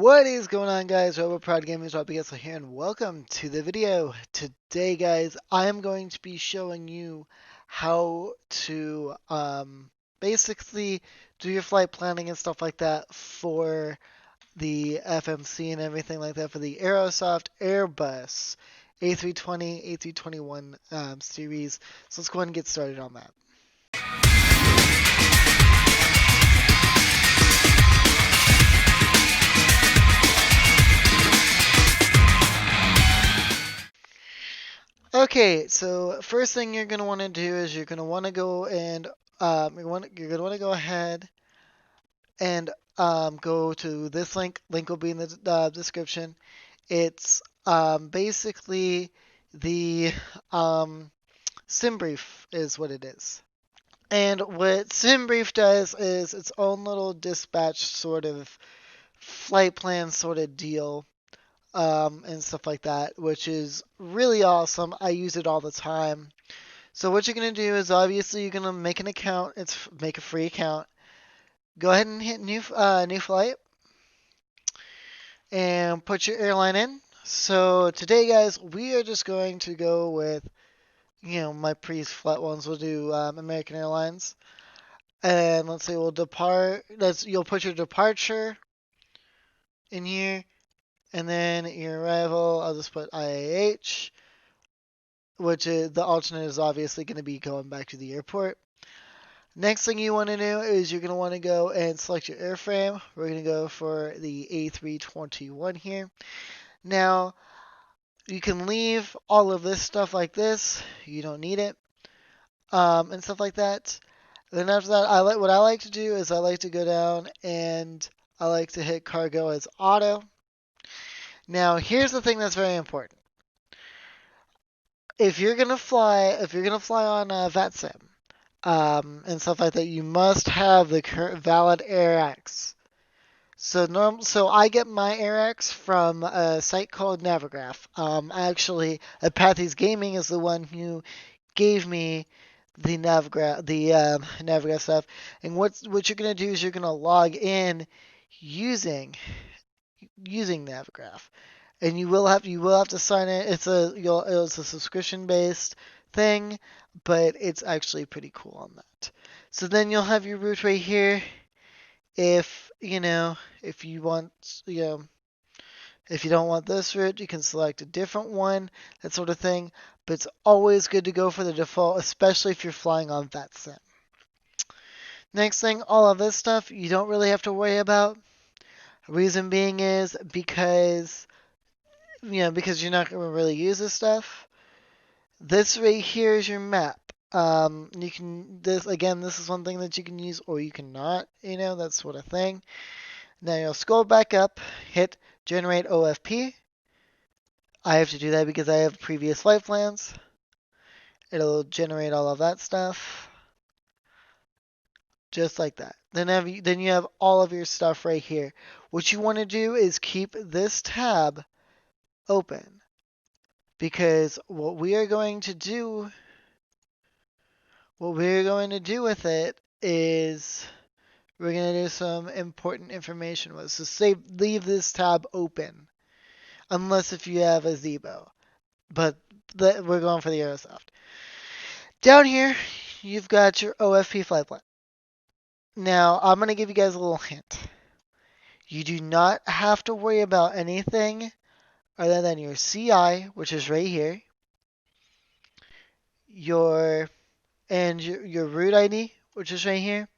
What is going on, guys? Proud Gamers Rob here, and welcome to the video. Today, guys, I am going to be showing you how to basically do your flight planning and stuff like that for the FMC and everything like that for the Areosoft Airbus A320, A321 series. So let's go ahead and get started on that. Okay, so first thing you're gonna want to do is you're gonna want to go and you're gonna want to go ahead and go to this link. Link will be in the description. It's basically the SimBrief is what it is. And what SimBrief does is its own little dispatch sort of flight plan sort of deal. And stuff like that, which is really awesome. I use it all the time. So what you're gonna do is obviously you're gonna make an account. Make a free account. Go ahead and hit new flight and put your airline in. So today, guys, we are just going to go with my previous flight ones. We'll do American Airlines, and let's say we'll depart. You'll put your departure in here. And then your arrival, I'll just put IAH, which is the alternate is obviously going to be going back to the airport. Next thing you want to do is you're going to want to go and select your airframe. We're going to go for the A321 here. Now, you can leave all of this stuff like this. You don't need it. And stuff like that. Then after that, what I like to do is I like to go down and I like to hit cargo as auto. Now, here's the thing that's very important. If you're gonna fly on VATSIM, and stuff like that, you must have the current valid AirX. So I get my AirX from a site called Navigraph. Actually, Apathy's Gaming is the one who gave me the Navigraph stuff. And what you're gonna do is you're gonna log in using Navigraph, and you will have to sign it. It's a subscription based thing, but it's actually pretty cool on that. So then you'll have your route right here. If you want, if you don't want this route, you can select a different one, that sort of thing. But it's always good to go for the default, especially if you're flying on VATSIM. Next thing, all of this stuff you don't really have to worry about. Reason being is because you're not going to really use this stuff. This right here is your map. This is one thing that you can use or you cannot, that sort of thing. Now you'll scroll back up, hit generate OFP. I have to do that because I have previous flight plans. It'll generate all of that stuff. Just like that. Then you have all of your stuff right here. What you want to do is keep this tab open, because what we are going to do with it is we're going to do some important information with it. So leave this tab open unless if you have a Zebo, but we're going for the Areosoft. Down here you've got your OFP flight plan. Now, I'm going to give you guys a little hint. You do not have to worry about anything other than your CI, which is right here, your route ID, which is right here,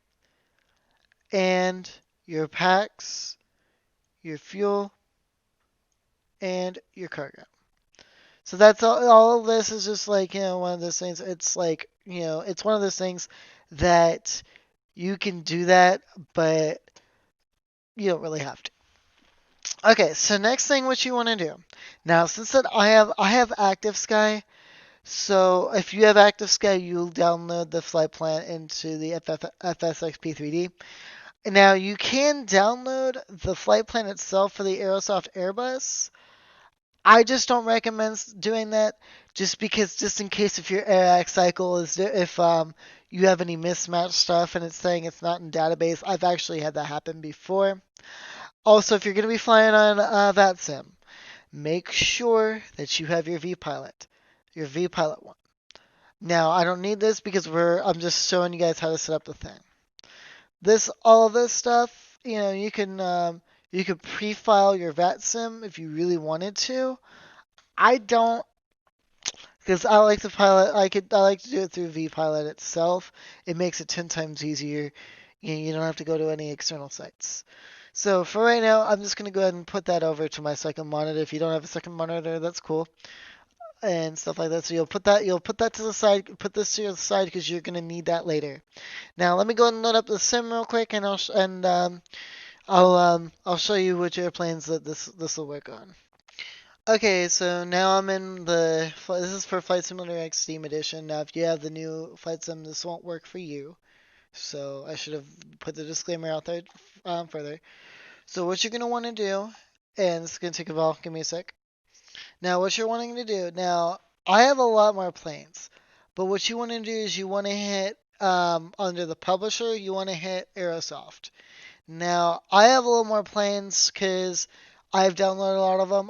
and your packs, your fuel, and your cargo. So that's all of this is just like, one of those things. It's like, it's one of those things that you can do that, but you don't really have to. Okay, so next thing what you want to do. Now, since that I have Active Sky, so if you have Active Sky, you'll download the flight plan into the FSXP3D. Now, you can download the flight plan itself for the Areosoft Airbus. I just don't recommend doing that, just in case if your AirX cycle is, if you have any mismatched stuff and it's saying it's not in database. I've actually had that happen before. Also, if you're going to be flying on VATSIM, make sure that you have your VPilot one. Now, I don't need this because I'm just showing you guys how to set up the thing. All of this stuff, you could pre-file your VATSIM if you really wanted to. I don't, because I like to pilot. I like to do it through VPilot itself. It makes it 10 times easier. You don't have to go to any external sites. So for right now, I'm just gonna go ahead and put that over to my second monitor. If you don't have a second monitor, that's cool, and stuff like that. So you'll put that to the side. Put this to the side because you're gonna need that later. Now let me go ahead and load up the sim real quick, and I'll show you which airplanes that this will work on. Okay, so now I'm in this is for Flight Simulator X Steam Edition. Now, if you have the new Flight Sim, this won't work for you. So I should have put the disclaimer out there further. So what you're going to want to do, and it's going to take a while, give me a sec. Now, what you're wanting to do, now, I have a lot more planes. But what you want to do is you want to hit, under the publisher, you want to hit Areosoft. Now, I have a little more planes because I've downloaded a lot of them.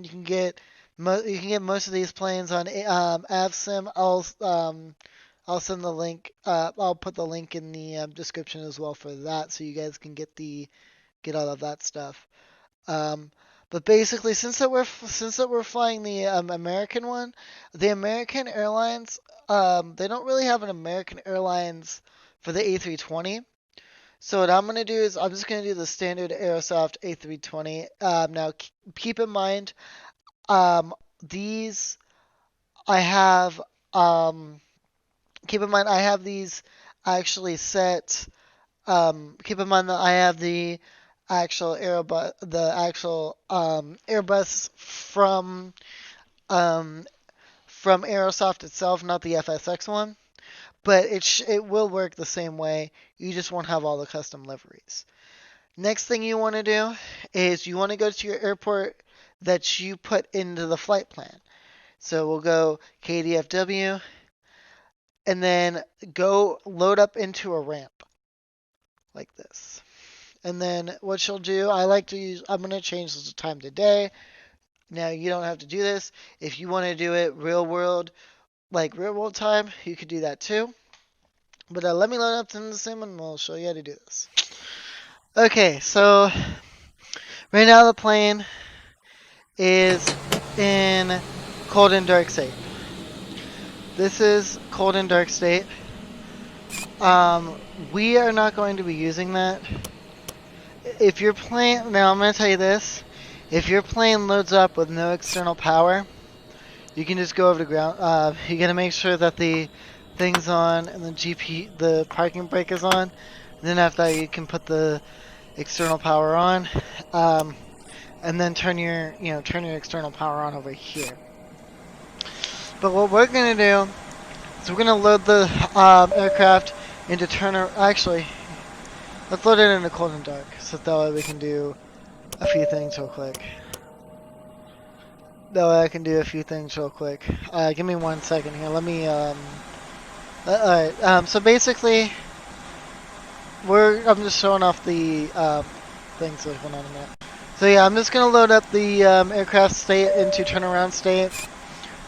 You can get most of these planes on AvSim. I'll send the link. I'll put the link in the description as well for that, so you guys can get all of that stuff. But basically, since that we're flying the American one, the American Airlines, they don't really have an American Airlines for the A320. So what I'm going to do is I'm just going to do the standard Areosoft A320. Now, keep in mind, these I have, keep in mind I have these actually set, keep in mind that I have the actual Airbus from Areosoft itself, not the FSX one. But it will work the same way. You just won't have all the custom liveries. Next thing you want to do is you want to go to your airport that you put into the flight plan. So we'll go KDFW and then go load up into a ramp like this. And then what you'll do, I'm going to change the time to day. Now you don't have to do this. If you want to do it real world time, you could do that too. But let me load up in the sim and we'll show you how to do this. Okay, so right now the plane is in cold and dark state. This is cold and dark state. We are not going to be using that. If your plane, now I'm going to tell you this. If your plane loads up with no external power, you can just go over to ground. You got to make sure that the thing's on and the parking brake is on. And then after that, you can put the external power on, and then turn your external power on over here. But what we're gonna do is we're gonna load the aircraft into Actually, let's load it into cold and dark, so that way we can do a few things real quick. That way I can do a few things real quick. Give me 1 second here. Let me alright, so basically, I'm just showing off the things that went on in there. So yeah, I'm just gonna load up the aircraft state into turnaround state.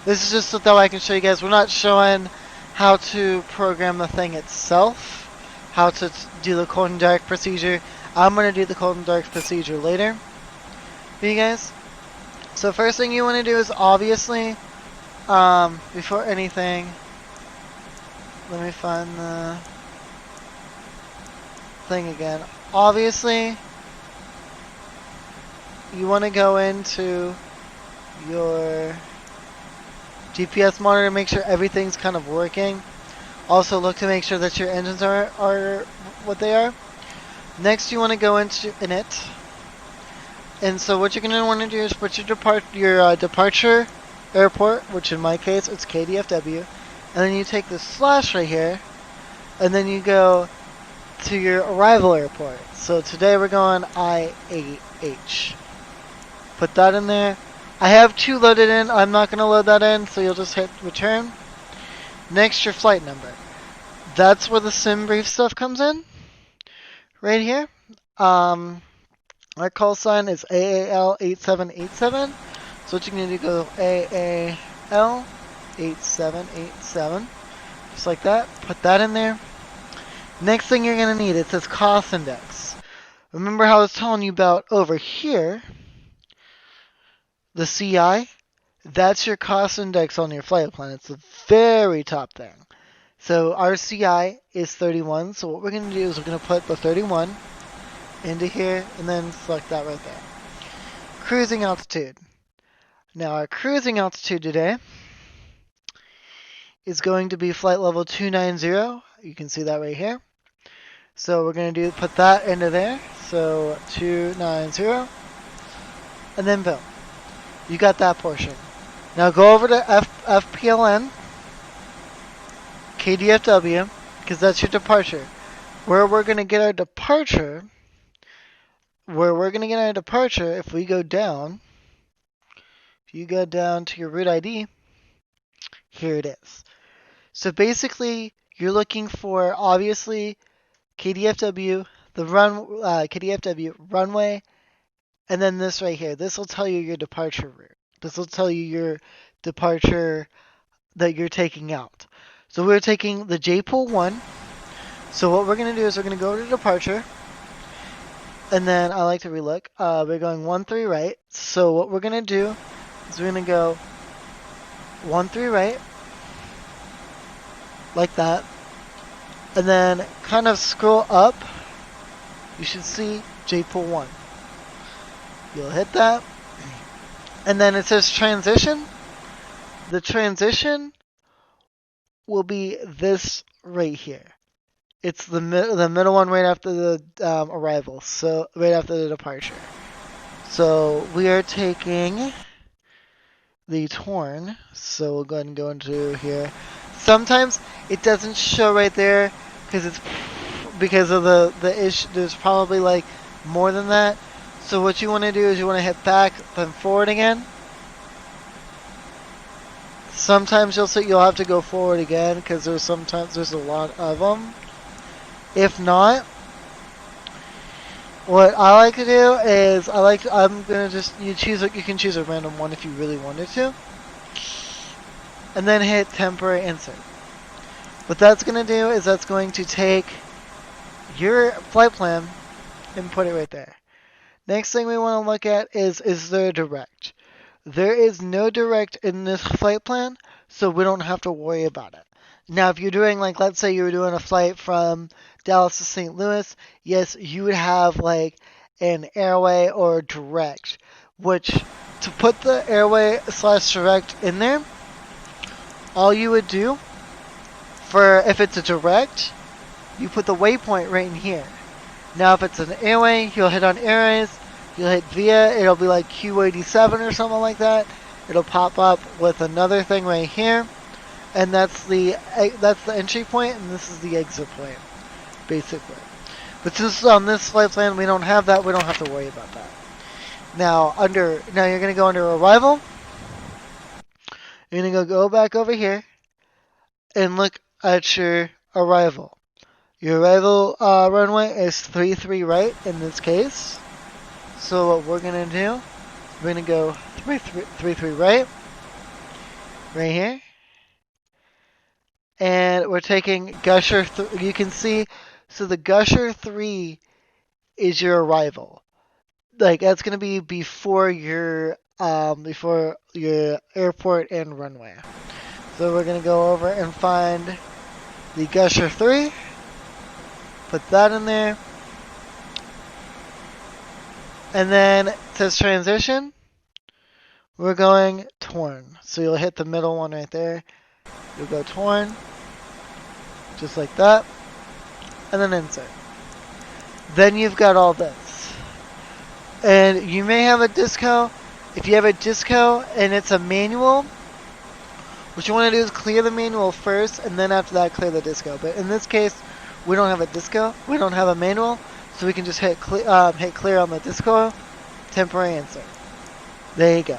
This is just so that I can show you guys. We're not showing how to program the thing itself, how to do the cold and dark procedure. I'm gonna do the cold and dark procedure later for you guys. So first thing you want to do is obviously, before anything, let me find the thing again. Obviously, you want to go into your GPS monitor, make sure everything's kind of working. Also look to make sure that your engines are what they are. Next you want to go into it. And so what you're going to want to do is put your departure airport, which in my case it's KDFW, and then you take the slash right here, and then you go to your arrival airport. So today we're going IAH. Put that in there. I have 2 loaded in. I'm not going to load that in, so you'll just hit return. Next, your flight number. That's where the sim brief stuff comes in. Right here. Our call sign is AAL8787. So what you can do, go AAL8787. Just like that. Put that in there. Next thing you're going to need, it says cost index. Remember how I was telling you about over here, the CI? That's your cost index on your flight plan. It's the very top thing. So our CI is 31. So what we're going to do is we're going to put the 31 into here and then select that right there. Cruising altitude. Now our cruising altitude today is going to be flight level 290. You can see that right here. So we're going to put that into there. So 290. And then boom. You got that portion. Now go over to FPLN, KDFW, because that's your departure. Where we're going to get our departure, if we go down, if you go down to your route ID, here it is. So basically, you're looking for, obviously, KDFW, KDFW runway, and then this right here. This will tell you your departure route. This will tell you your departure that you're taking out. So we're taking the JPOL 1. So what we're going to do is we're going to go to departure. And then I like to relook. We're going 13 right. So what we're going to do is we're going to go 13 right. Like that. And then kind of scroll up. You should see JPOL 1. You'll hit that. And then it says transition. The transition will be this right here. It's the middle one right after the arrival. So right after the departure. So we are taking the torn. So we'll go ahead and go into here. Sometimes it doesn't show right there because of the issue. There's probably like more than that. So what you want to do is you want to hit back, then forward again. Sometimes you'll have to go forward again because there's a lot of them. If not, what I like to do is you can choose a random one if you really wanted to, and then hit temporary insert. What that's going to do is that's going to take your flight plan and put it right there. Next thing we want to look at is there a direct? There is no direct in this flight plan, so we don't have to worry about it. Now, if you're doing, like, let's say you were doing a flight from Dallas to St. Louis, yes, you would have, like, an airway or direct, which, to put the airway / direct in there, all you would do, if it's a direct, you put the waypoint right in here. Now, if it's an airway, you'll hit on airways, you'll hit via, it'll be like Q87 or something like that. It'll pop up with another thing right here, and that's the entry point, and this is the exit point, basically. But since on this flight plan we don't have that, we don't have to worry about that. Now you're gonna go under arrival. You're gonna go back over here and look at your arrival. Your arrival runway is 33 right in this case. So what we're going to do, we're going to go 33 right here. And we're taking Gusher, you can see, so the Gusher 3 is your arrival. Like, that's going to be before your airport and runway. So we're going to go over and find the Gusher 3. Put that in there. And then it says transition. We're going torn. So you'll hit the middle one right there. You'll go torn. Just like that. And then insert. Then you've got all this. And you may have a disco. If you have a disco and it's a manual, what you want to do is clear the manual first, and then after that clear the disco. But in this case, we don't have a disco. We don't have a manual. So we can just hit clear on the disco, temporary insert. There you go.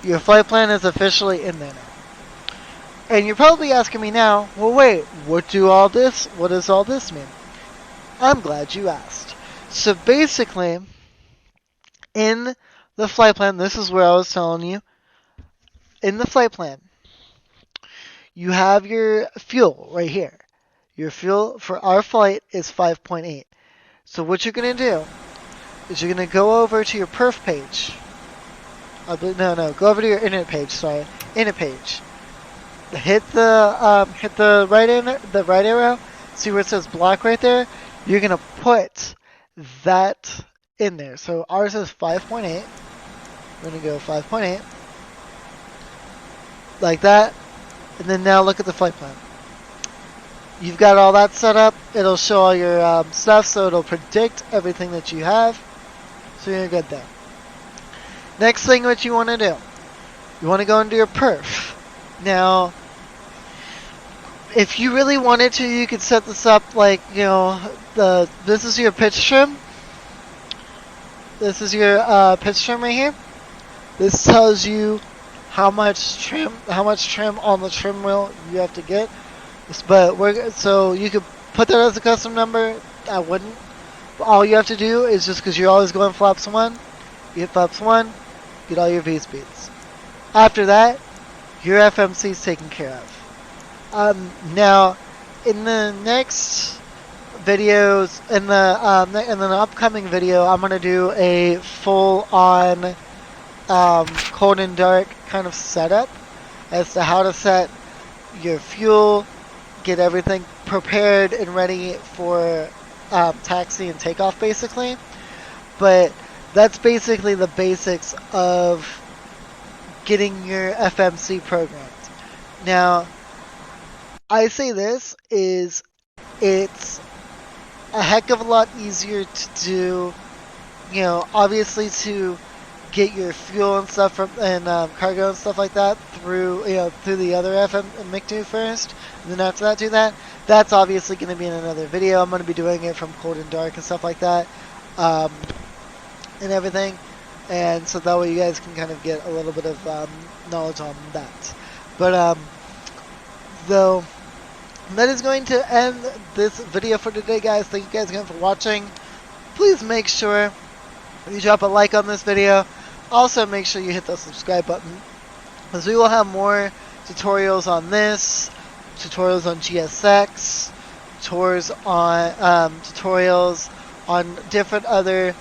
Your flight plan is officially in there now. And you're probably asking me now, well wait, what does all this mean? I'm glad you asked. So basically, In the flight plan, this is where I was telling you. In the flight plan, you have your fuel right here. Your fuel for our flight is 5.8. So what you're going to do is you're going to go over to your perf page. No, go over to your init page, sorry. Init page. Hit the right arrow. See where it says block right there? You're going to put that in there. So ours is 5.8. We're going to go 5.8. Like that. And then now look at the flight plan. You've got all that set up. It'll show all your stuff, so it'll predict everything that you have. So you're good there. Next thing what you want to do. You want to go into your perf. Now, if you really wanted to, you could set this up like, you know, this is your pitch trim. This is your pitch trim right here. This tells you how much trim on the trim wheel you have to get. But so you could put that as a custom number. I wouldn't. All you have to do is just because you're always going flaps 1, you hit flaps 1, get all your V speeds. After that, your FMC is taken care of. Now, in the next videos, in the upcoming video, I'm gonna do a full-on cold and dark kind of setup as to how to set your fuel, get everything prepared and ready for taxi and takeoff, basically. But that's basically the basics of getting your FMC programmed. Now, I say this is it's a heck of a lot easier to do, you know, obviously to get your fuel and stuff and cargo and stuff like that through the other MiG2 first, and then after that do that. That's obviously going to be in another video. I'm going to be doing it from cold and dark and stuff like that, and everything, and so that way you guys can kind of get a little bit of knowledge on that. But though, that is going to end this video for today, guys. Thank you guys again for watching. Please make sure you drop a like on this video. Also, make sure you hit the subscribe button, because we will have more tutorials on this, tutorials on GSX, tutorials on different other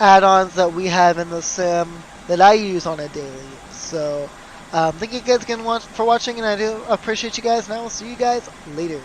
add-ons that we have in the sim that I use on a daily. So, thank you guys again for watching, and I do appreciate you guys, and I will see you guys later.